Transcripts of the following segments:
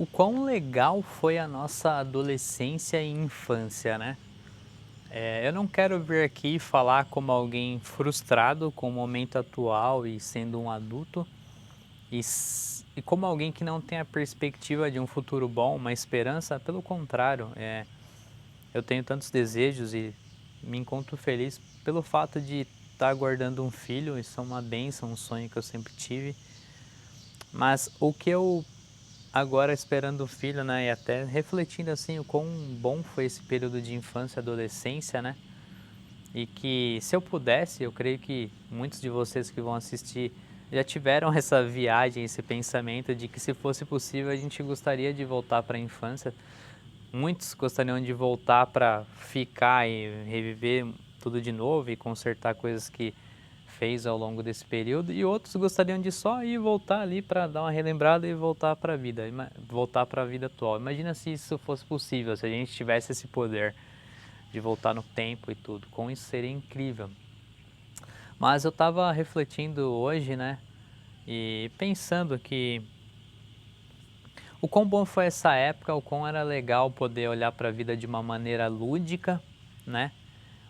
O quão legal foi a nossa adolescência e infância, né? Eu não quero vir aqui falar como alguém frustrado com o momento atual e sendo um adulto, e como alguém que não tem a perspectiva de um futuro bom, uma esperança. Pelo contrário, eu tenho tantos desejos e me encontro feliz pelo fato de estar aguardando um filho. Isso é uma bênção, um sonho que eu sempre tive. Mas o que eu agora esperando o filho, né, e até refletindo assim o quão bom foi esse período de infância e adolescência, né? E que se eu pudesse, eu creio que muitos de vocês que vão assistir já tiveram essa viagem, esse pensamento de que se fosse possível a gente gostaria de voltar para a infância. Muitos gostariam de voltar para ficar e reviver tudo de novo e consertar coisas que fez ao longo desse período, e outros gostariam de só ir voltar ali para dar uma relembrada e voltar para a vida, voltar para a vida atual. Imagina se isso fosse possível, se a gente tivesse esse poder de voltar no tempo e tudo, com isso seria incrível. Mas eu estava refletindo hoje, né, e pensando que o quão bom foi essa época, o quão era legal poder olhar para a vida de uma maneira lúdica, né?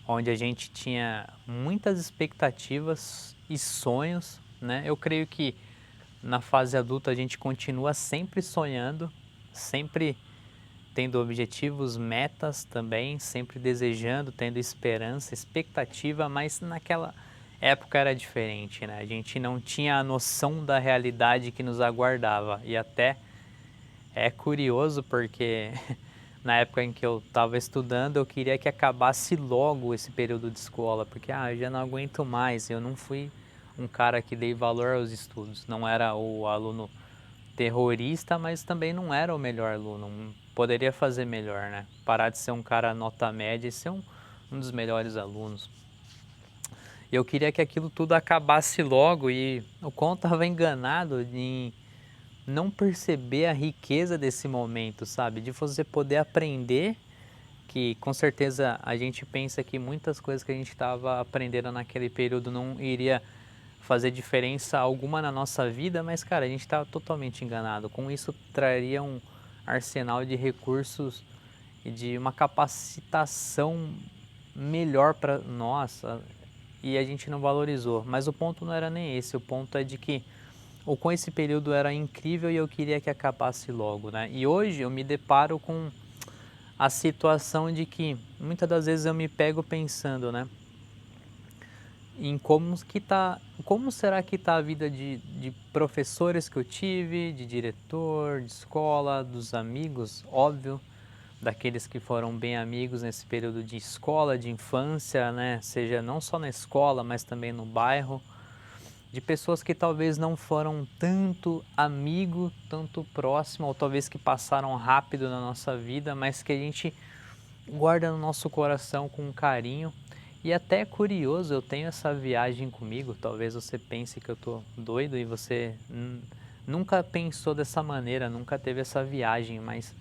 Onde a gente tinha muitas expectativas e sonhos, né? Eu creio que na fase adulta a gente continua sempre sonhando, sempre tendo objetivos, metas também, sempre desejando, tendo esperança, expectativa, mas naquela época era diferente, né? A gente não tinha a noção da realidade que nos aguardava, e até é curioso porque na época em que eu estava estudando, eu queria que acabasse logo esse período de escola, porque eu já não aguento mais. Eu não fui um cara que dei valor aos estudos. Não era o aluno terrorista, mas também não era o melhor aluno. Poderia fazer melhor, né? Parar de ser um cara nota média e ser um dos melhores alunos. Eu queria que aquilo tudo acabasse logo, e o quão estava enganado em não perceber a riqueza desse momento, sabe? De você poder aprender, que com certeza a gente pensa que muitas coisas que a gente estava aprendendo naquele período não iria fazer diferença alguma na nossa vida, mas cara, a gente estava totalmente enganado. Com isso traria um arsenal de recursos e de uma capacitação melhor para nós, e a gente não valorizou. Mas o ponto não era nem esse, o ponto é de que o com esse período era incrível e eu queria que acabasse logo, né? E hoje eu me deparo com a situação de que muitas das vezes eu me pego pensando, né, em como será que tá a vida de professores que eu tive, de diretor, de escola, dos amigos, óbvio, daqueles que foram bem amigos nesse período de escola, de infância, né, seja não só na escola, mas também no bairro, de pessoas que talvez não foram tanto amigo, tanto próximo, ou talvez que passaram rápido na nossa vida, mas que a gente guarda no nosso coração com carinho. E até é curioso, eu tenho essa viagem comigo, talvez você pense que eu tô doido e você nunca pensou dessa maneira, nunca teve essa viagem, mas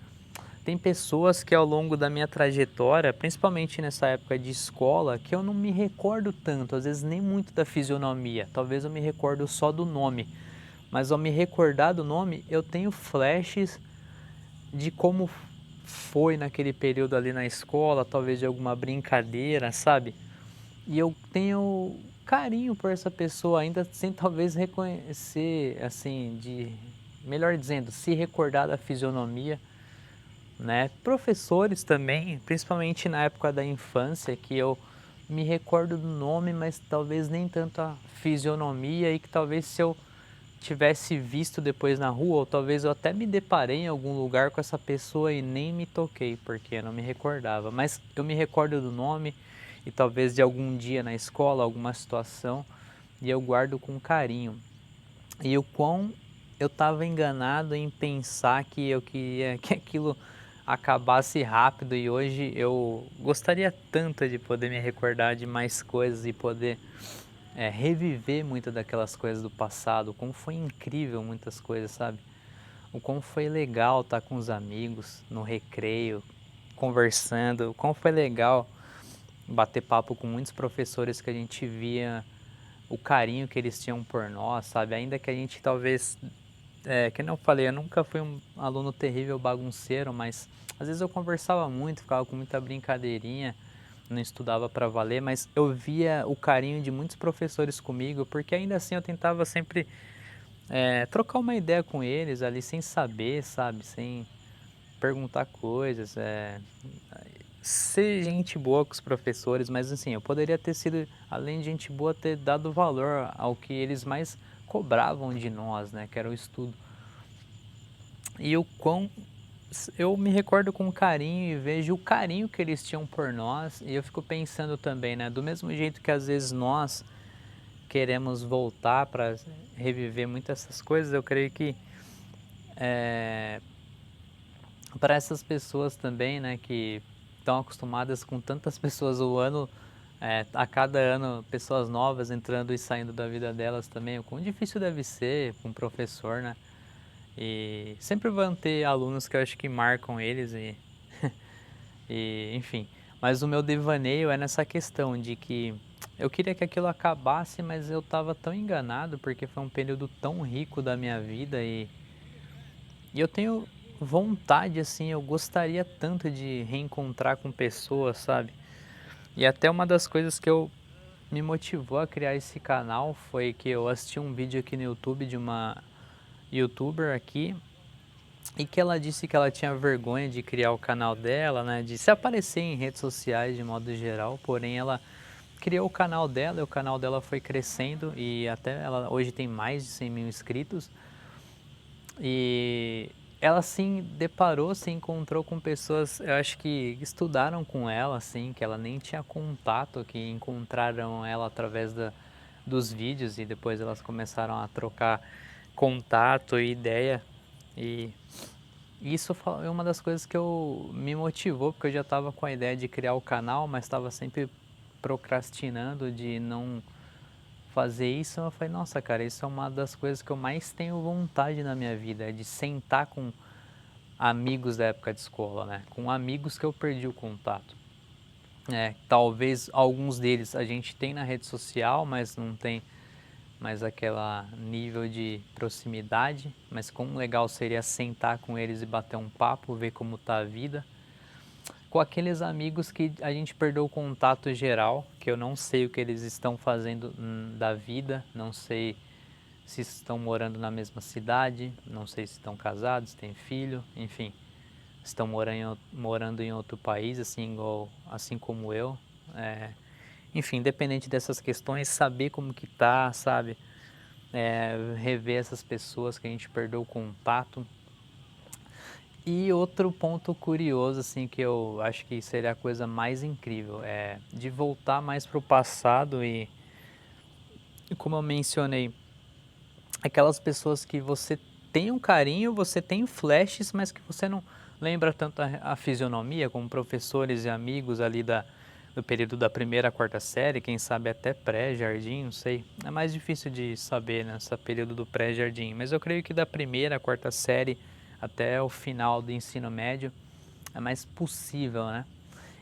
tem pessoas que ao longo da minha trajetória, principalmente nessa época de escola, que eu não me recordo tanto, às vezes nem muito da fisionomia, talvez eu me recordo só do nome, mas ao me recordar do nome, eu tenho flashes de como foi naquele período ali na escola, talvez de alguma brincadeira, sabe? E eu tenho carinho por essa pessoa, ainda sem talvez reconhecer, assim, melhor dizendo, se recordar da fisionomia, né? Professores também, principalmente na época da infância, que eu me recordo do nome, mas talvez nem tanto a fisionomia, e que talvez se eu tivesse visto depois na rua, ou talvez eu até me deparei em algum lugar com essa pessoa e nem me toquei, porque eu não me recordava. Mas eu me recordo do nome e talvez de algum dia na escola, alguma situação, e eu guardo com carinho. E o quão eu estava enganado em pensar que eu queria que aquilo acabasse rápido, e hoje eu gostaria tanto de poder me recordar de mais coisas e poder reviver muitas daquelas coisas do passado, como foi incrível muitas coisas, sabe? O como foi legal estar com os amigos no recreio, conversando, o como foi legal bater papo com muitos professores que a gente via o carinho que eles tinham por nós, sabe? Ainda que a gente talvez que nem eu falei, eu nunca fui um aluno terrível bagunceiro, mas às vezes eu conversava muito, ficava com muita brincadeirinha, não estudava para valer, mas eu via o carinho de muitos professores comigo, porque ainda assim eu tentava sempre trocar uma ideia com eles ali sem saber, sabe, sem perguntar coisas, ser gente boa com os professores, mas assim, eu poderia ter sido, além de gente boa, ter dado valor ao que eles mais cobravam de nós, né, que era o estudo. E o quão eu me recordo com carinho e vejo o carinho que eles tinham por nós, e eu fico pensando também, né, do mesmo jeito que às vezes nós queremos voltar para reviver muitas essas coisas, eu creio que para essas pessoas também, né, que estão acostumadas com tantas pessoas o ano, a cada ano pessoas novas entrando e saindo da vida delas também, o quão difícil deve ser com um professor, né? E sempre vão ter alunos que eu acho que marcam eles e enfim. Mas o meu devaneio é nessa questão de que eu queria que aquilo acabasse, mas eu estava tão enganado porque foi um período tão rico da minha vida e eu tenho vontade, assim, eu gostaria tanto de reencontrar com pessoas, sabe? E até uma das coisas que eu me motivou a criar esse canal foi que eu assisti um vídeo aqui no YouTube de uma youtuber aqui e que ela disse que ela tinha vergonha de criar o canal dela, né, de se aparecer em redes sociais de modo geral, porém ela criou o canal dela e o canal dela foi crescendo e até ela hoje tem mais de 100 mil inscritos. E ela sim deparou, se encontrou com pessoas, eu acho que estudaram com ela, assim, que ela nem tinha contato, que encontraram ela através dos vídeos e depois elas começaram a trocar contato e ideia. E isso é uma das coisas que me motivou, porque eu já estava com a ideia de criar o canal, mas estava sempre procrastinando de não fazer isso. Eu falei, nossa, cara, isso é uma das coisas que eu mais tenho vontade na minha vida, é de sentar com amigos da época de escola, né? Com amigos que eu perdi o contato. Talvez alguns deles a gente tem na rede social, mas não tem mais aquela nível de proximidade. Mas como legal seria sentar com eles e bater um papo, ver como tá a vida. Com aqueles amigos que a gente perdeu o contato geral, que eu não sei o que eles estão fazendo da vida, não sei se estão morando na mesma cidade, não sei se estão casados, têm filho, enfim, estão morando em outro país, assim como eu. É, enfim, independente dessas questões, saber como que tá, sabe? Rever essas pessoas que a gente perdeu o contato. E outro ponto curioso, assim, que eu acho que seria a coisa mais incrível, é de voltar mais para o passado e como eu mencionei, aquelas pessoas que você tem um carinho, você tem flashes, mas que você não lembra tanto a fisionomia, como professores e amigos ali do período da primeira à quarta série, quem sabe até pré-jardim, não sei. É mais difícil de saber nessa período do pré-jardim, mas eu creio que da primeira à quarta série até o final do ensino médio é mais possível, né?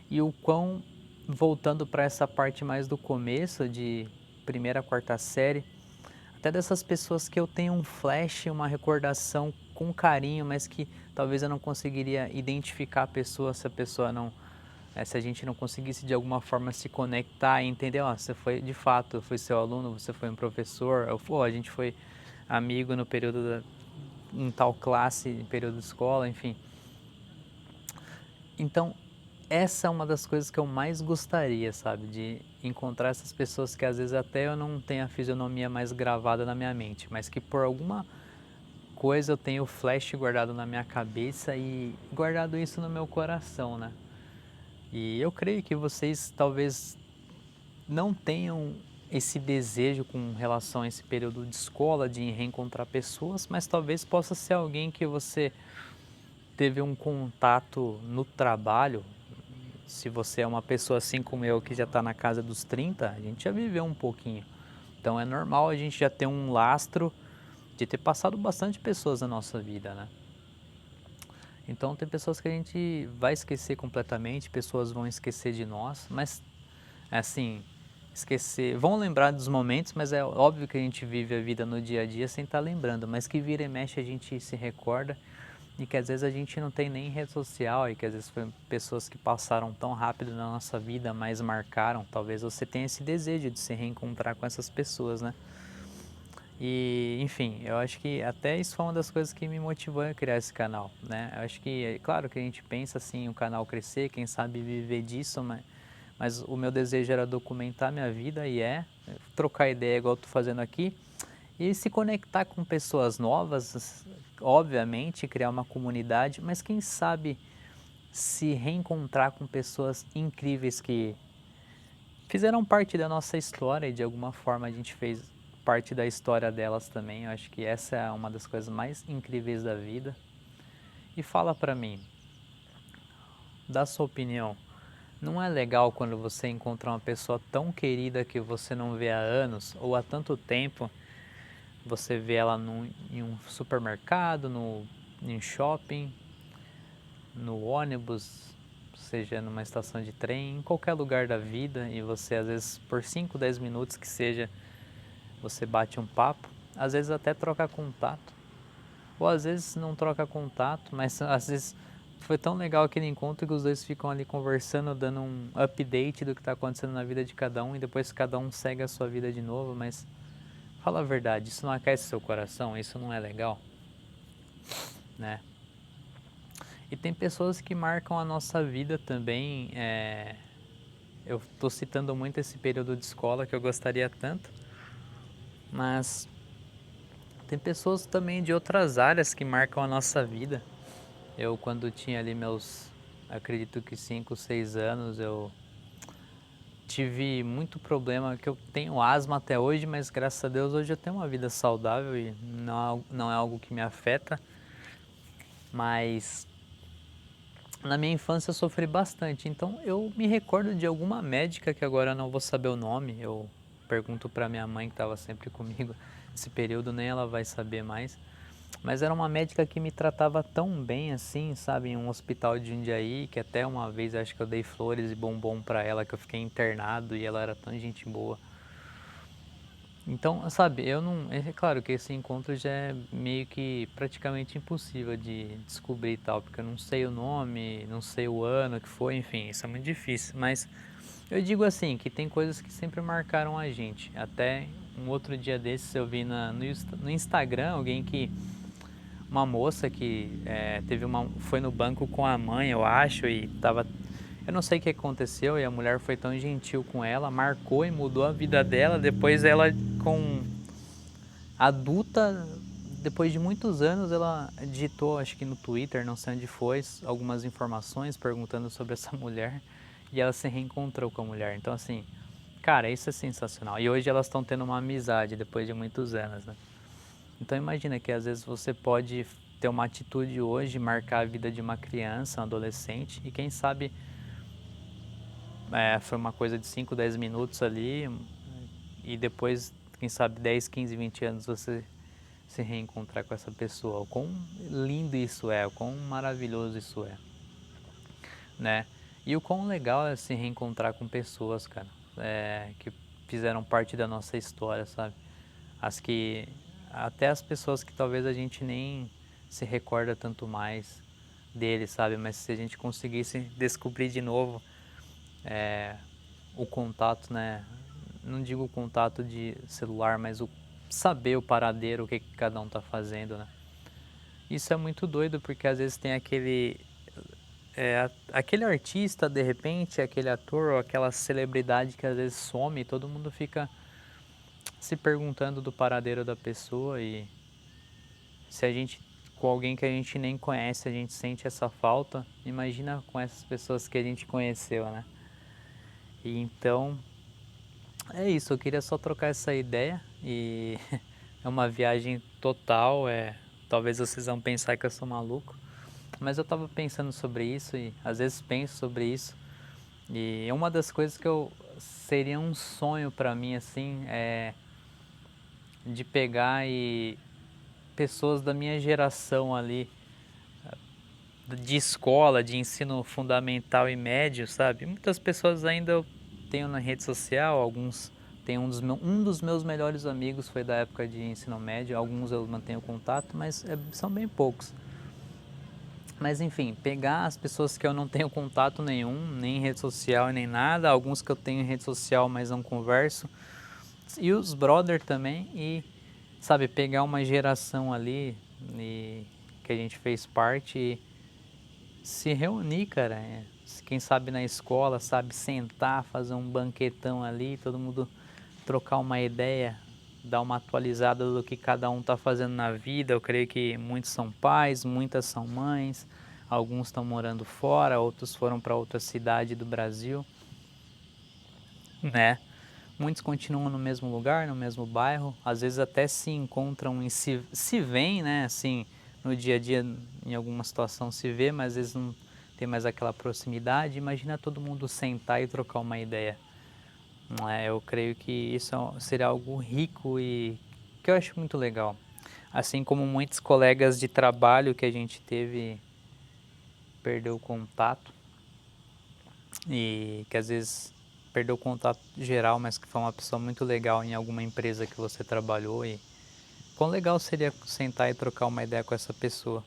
E o quão, voltando para essa parte mais do começo, de primeira a quarta série, até dessas pessoas que eu tenho um flash, uma recordação com carinho, mas que talvez eu não conseguiria identificar a pessoa se a pessoa não, se a gente não conseguisse de alguma forma se conectar e entender, ó, você foi de fato, foi seu aluno, você foi um professor, ou a gente foi amigo no período em tal classe, em período de escola, enfim. Então, essa é uma das coisas que eu mais gostaria, sabe? De encontrar essas pessoas que às vezes até eu não tenho a fisionomia mais gravada na minha mente, mas que por alguma coisa eu tenho o flash guardado na minha cabeça e guardado isso no meu coração, né? E eu creio que vocês talvez não tenham esse desejo com relação a esse período de escola, de reencontrar pessoas, mas talvez possa ser alguém que você teve um contato no trabalho. Se você é uma pessoa assim como eu, que já está na casa dos 30, a gente já viveu um pouquinho. Então é normal a gente já ter um lastro de ter passado bastante pessoas na nossa vida, né? Então tem pessoas que a gente vai esquecer completamente, pessoas vão esquecer de nós, mas assim, esquecer, vão lembrar dos momentos, mas é óbvio que a gente vive a vida no dia a dia sem estar lembrando, mas que vira e mexe a gente se recorda e que às vezes a gente não tem nem rede social e que às vezes foi pessoas que passaram tão rápido na nossa vida, mas marcaram. Talvez você tenha esse desejo de se reencontrar com essas pessoas, né? E, enfim, eu acho que até isso foi uma das coisas que me motivou a criar esse canal, né? Eu acho que, é claro que a gente pensa assim, o canal crescer, quem sabe viver disso, mas o meu desejo era documentar minha vida e trocar ideia igual eu tô fazendo aqui e se conectar com pessoas novas, obviamente, criar uma comunidade, mas quem sabe se reencontrar com pessoas incríveis que fizeram parte da nossa história e de alguma forma a gente fez parte da história delas também. Eu acho que essa é uma das coisas mais incríveis da vida. E fala pra mim, dá sua opinião. Não é legal quando você encontra uma pessoa tão querida que você não vê há anos ou há tanto tempo, você vê ela em um supermercado, em shopping, no ônibus, seja numa estação de trem, em qualquer lugar da vida e você às vezes por 5, 10 minutos que seja, você bate um papo, às vezes até troca contato, ou às vezes não troca contato, mas às vezes foi tão legal aquele encontro que os dois ficam ali conversando, dando um update do que está acontecendo na vida de cada um e depois cada um segue a sua vida de novo, mas fala a verdade, isso não aquece seu coração, isso não é legal, né? E tem pessoas que marcam a nossa vida também, eu estou citando muito esse período de escola que eu gostaria tanto, mas tem pessoas também de outras áreas que marcam a nossa vida. Eu, quando tinha ali meus, acredito que 5, 6 anos, eu tive muito problema, que eu tenho asma até hoje, mas graças a Deus hoje eu tenho uma vida saudável e não é algo que me afeta. Mas na minha infância eu sofri bastante, então eu me recordo de alguma médica que agora eu não vou saber o nome, eu pergunto para minha mãe que estava sempre comigo nesse período, nem ela vai saber mais. Mas era uma médica que me tratava tão bem assim, sabe, em um hospital de Jundiaí, que até uma vez acho que eu dei flores e bombom para ela, que eu fiquei internado e ela era tão gente boa. Então, sabe, eu não. É claro que esse encontro já é meio que praticamente impossível de descobrir e tal, porque eu não sei o nome, não sei o ano que foi, enfim, isso é muito difícil. Mas eu digo assim, que tem coisas que sempre marcaram a gente. Até um outro dia desses eu vi no Instagram alguém que. Uma moça que foi no banco com a mãe, eu acho, e tava. Eu não sei o que aconteceu e a mulher foi tão gentil com ela, marcou e mudou a vida dela. Depois ela com adulta, depois de muitos anos, ela digitou, acho que no Twitter, não sei onde foi, algumas informações perguntando sobre essa mulher e ela se reencontrou com a mulher. Então, assim, cara, isso é sensacional. E hoje elas estão tendo uma amizade depois de muitos anos, né? Então, imagina que às vezes você pode ter uma atitude hoje, marcar a vida de uma criança, um adolescente, e quem sabe foi uma coisa de 5, 10 minutos ali, e depois, quem sabe 10, 15, 20 anos você se reencontrar com essa pessoa. O quão lindo isso é, o quão maravilhoso isso é, né? E o quão legal é se reencontrar com pessoas, cara, que fizeram parte da nossa história, sabe? Até as pessoas que talvez a gente nem se recorda tanto mais deles, sabe? Mas se a gente conseguisse descobrir de novo o contato, né? Não digo o contato de celular, mas o saber o paradeiro, o que cada um tá fazendo, né? Isso é muito doido porque às vezes tem aquele artista de repente, aquele ator ou aquela celebridade que às vezes some e todo mundo fica se perguntando do paradeiro da pessoa e se a gente com alguém que a gente nem conhece, a gente sente essa falta, imagina com essas pessoas que a gente conheceu, né? E então é isso, eu queria só trocar essa ideia e é uma viagem total, talvez vocês vão pensar que eu sou maluco, mas eu tava pensando sobre isso e às vezes penso sobre isso e é uma das coisas que eu seria um sonho para mim assim, de pegar e pessoas da minha geração ali de escola, de ensino fundamental e médio, sabe? Muitas pessoas ainda tenho na rede social, alguns tem um dos meus melhores amigos foi da época de ensino médio, alguns eu mantenho contato, mas são bem poucos. Mas enfim, pegar as pessoas que eu não tenho contato nenhum, nem em rede social nem nada, alguns que eu tenho em rede social, mas não converso, e os brother também, e sabe, pegar uma geração ali que a gente fez parte e se reunir, cara. Quem sabe na escola, sabe, sentar, fazer um banquetão ali, todo mundo trocar uma ideia, dar uma atualizada do que cada um está fazendo na vida. Eu creio que muitos são pais, muitas são mães, alguns estão morando fora, outros foram para outra cidade do Brasil, né? Muitos continuam no mesmo lugar, no mesmo bairro, às vezes até se encontram e se veem, né? Assim, no dia a dia, em alguma situação se vê, mas às vezes não tem mais aquela proximidade. Imagina todo mundo sentar e trocar uma ideia. Não é? Eu creio que isso seria algo rico e que eu acho muito legal. Assim como muitos colegas de trabalho que a gente teve perdeu o contato e que às vezes perdeu o contato geral, mas que foi uma pessoa muito legal em alguma empresa que você trabalhou e quão legal seria sentar e trocar uma ideia com essa pessoa.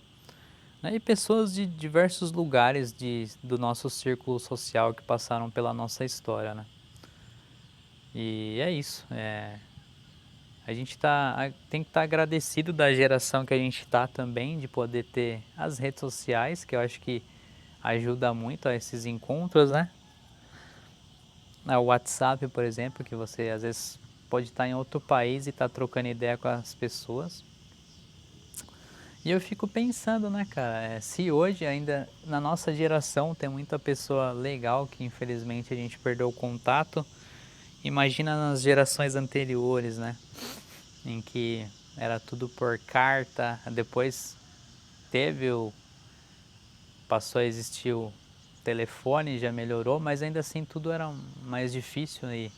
Né? E pessoas de diversos lugares do nosso círculo social que passaram pela nossa história, né? E é isso. A gente tem que estar agradecido da geração que a gente está também, de poder ter as redes sociais, que eu acho que ajuda muito a esses encontros, né? O WhatsApp, por exemplo, que você às vezes pode estar em outro país e estar trocando ideia com as pessoas. E eu fico pensando, né, cara, se hoje ainda na nossa geração tem muita pessoa legal que infelizmente a gente perdeu o contato, imagina nas gerações anteriores, né, em que era tudo por carta, depois passou a existir o telefone, já melhorou, mas ainda assim tudo era mais difícil e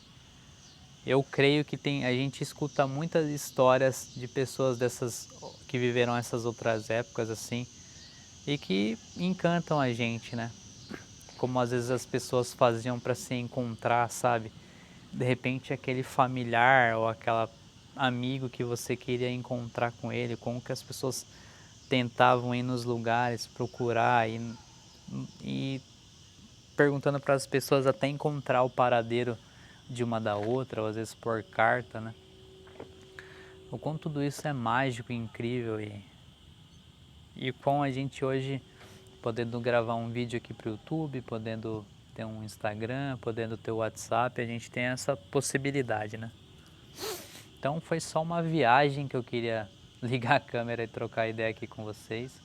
eu creio que a gente escuta muitas histórias de pessoas dessas que viveram essas outras épocas assim e que encantam a gente, né? Como às vezes as pessoas faziam para se encontrar, sabe? De repente aquele familiar ou aquela amigo que você queria encontrar com ele, como que as pessoas tentavam ir nos lugares, procurar e perguntando para as pessoas até encontrar o paradeiro de uma da outra, ou às vezes por carta, né? O quanto tudo isso é mágico e incrível e com a gente hoje podendo gravar um vídeo aqui para o YouTube, podendo ter um Instagram, podendo ter o WhatsApp, a gente tem essa possibilidade, né? Então foi só uma viagem que eu queria ligar a câmera e trocar ideia aqui com vocês.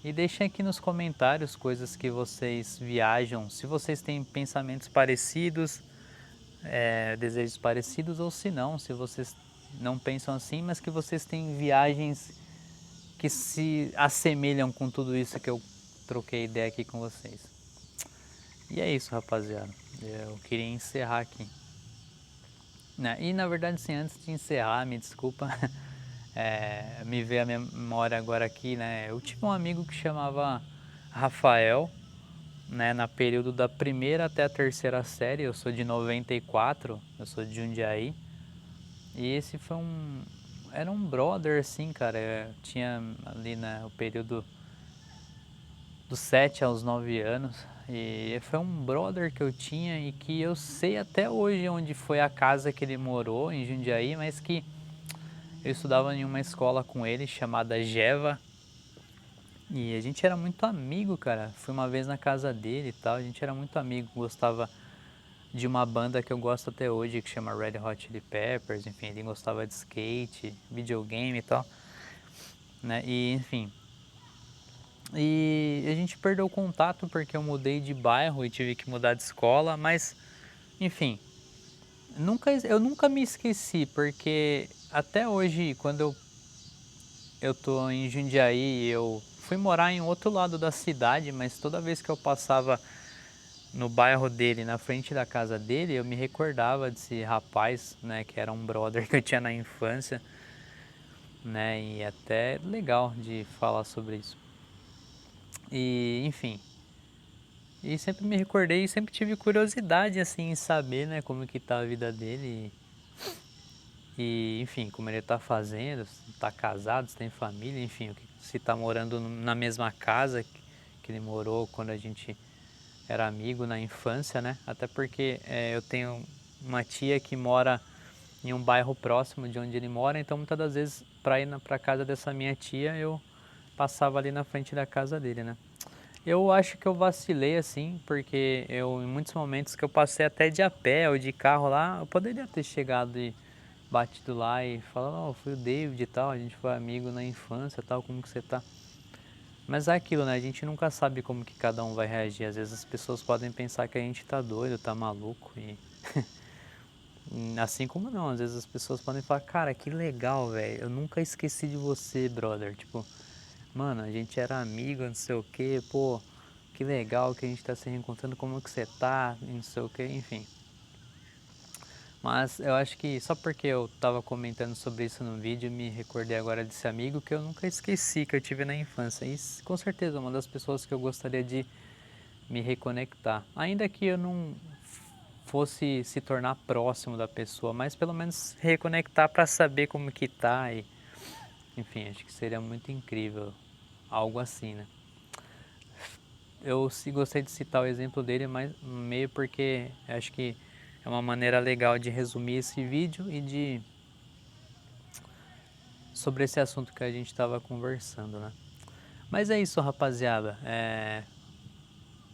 E deixem aqui nos comentários coisas que vocês viajam, se vocês têm pensamentos parecidos, desejos parecidos ou se não, se vocês não pensam assim, mas que vocês têm viagens que se assemelham com tudo isso que eu troquei ideia aqui com vocês. E é isso, rapaziada. Eu queria encerrar aqui. Né? E na verdade, sim, antes de encerrar, me desculpa, me veio a memória agora aqui, né? Eu tive um amigo que chamava Rafael, né? Na período da primeira até a terceira série, eu sou de 94, eu sou de Jundiaí. E esse era um brother, assim, cara. Tinha ali, né, o período dos 7 aos 9 anos. E foi um brother que eu tinha e que eu sei até hoje onde foi a casa que ele morou, em Jundiaí, mas que eu estudava em uma escola com ele chamada Geva. E a gente era muito amigo, cara. Fui uma vez na casa dele e tal, a gente era muito amigo, gostava de uma banda que eu gosto até hoje, que chama Red Hot Chili Peppers, enfim, ele gostava de skate, videogame e tal, né? E enfim, e a gente perdeu o contato porque eu mudei de bairro e tive que mudar de escola, mas enfim, eu nunca me esqueci, porque até hoje, quando eu tô em Jundiaí, eu fui morar em outro lado da cidade, mas toda vez que eu passava no bairro dele, na frente da casa dele, eu me recordava desse rapaz, né, que era um brother que eu tinha na infância, né, e até legal de falar sobre isso. E, enfim, E sempre me recordei e sempre tive curiosidade, assim, em saber, né, como que tá a vida dele e, enfim, como ele tá fazendo, se tá casado, se tem família, enfim, se tá morando na mesma casa que ele morou quando a gente era amigo na infância, né? Até porque eu tenho uma tia que mora em um bairro próximo de onde ele mora, então muitas das vezes para ir para casa dessa minha tia eu passava ali na frente da casa dele, né? Eu acho que eu vacilei assim, porque eu em muitos momentos que eu passei até de a pé ou de carro lá, eu poderia ter chegado e batido lá e falado, oh, fui o David e tal, a gente foi amigo na infância, tal, como que você tá? Mas é aquilo, né? A gente nunca sabe como que cada um vai reagir. Às vezes as pessoas podem pensar que a gente tá doido, tá maluco e assim como não, às vezes as pessoas podem falar, cara, que legal, velho. Eu nunca esqueci de você, brother. Tipo, mano, a gente era amigo, não sei o que, pô, que legal que a gente tá se reencontrando, como que você tá, e não sei o que, enfim. Mas eu acho que só porque eu tava comentando sobre isso no vídeo, me recordei agora desse amigo que eu nunca esqueci, que eu tive na infância. E com certeza uma das pessoas que eu gostaria de me reconectar. Ainda que eu não fosse se tornar próximo da pessoa, mas pelo menos reconectar para saber como que tá e, enfim, acho que seria muito incrível algo assim, né? Eu gostei de citar o exemplo dele, mas meio porque acho que é uma maneira legal de resumir esse vídeo e de sobre esse assunto que a gente estava conversando, né? Mas é isso, rapaziada.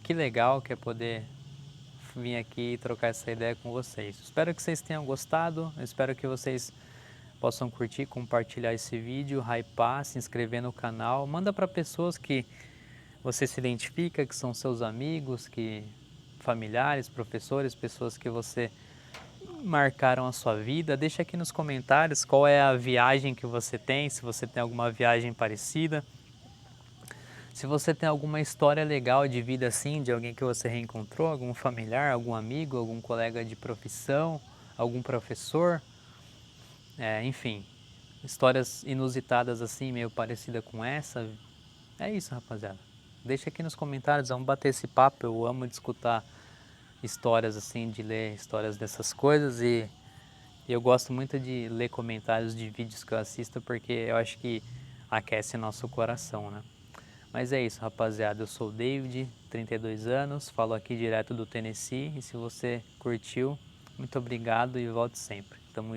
Que legal que é poder vir aqui e trocar essa ideia com vocês. Espero que vocês tenham gostado, espero que vocês possam curtir, compartilhar esse vídeo, hypar, se inscrever no canal, manda para pessoas que você se identifica, que são seus amigos, que familiares, professores, pessoas que você marcaram a sua vida. Deixa aqui nos comentários qual é a viagem que você tem, se você tem alguma viagem parecida. Se você tem alguma história legal de vida assim, de alguém que você reencontrou, algum familiar, algum amigo, algum colega de profissão, algum professor, enfim, histórias inusitadas assim, meio parecida com essa. É isso, rapaziada. Deixa aqui nos comentários, vamos bater esse papo. Eu amo de escutar histórias assim, de ler histórias dessas coisas e eu gosto muito de ler comentários de vídeos que eu assisto porque eu acho que aquece nosso coração, né? Mas é isso, rapaziada. Eu sou o David, 32 anos, falo aqui direto do Tennessee. E se você curtiu, muito obrigado e volte sempre. Tamo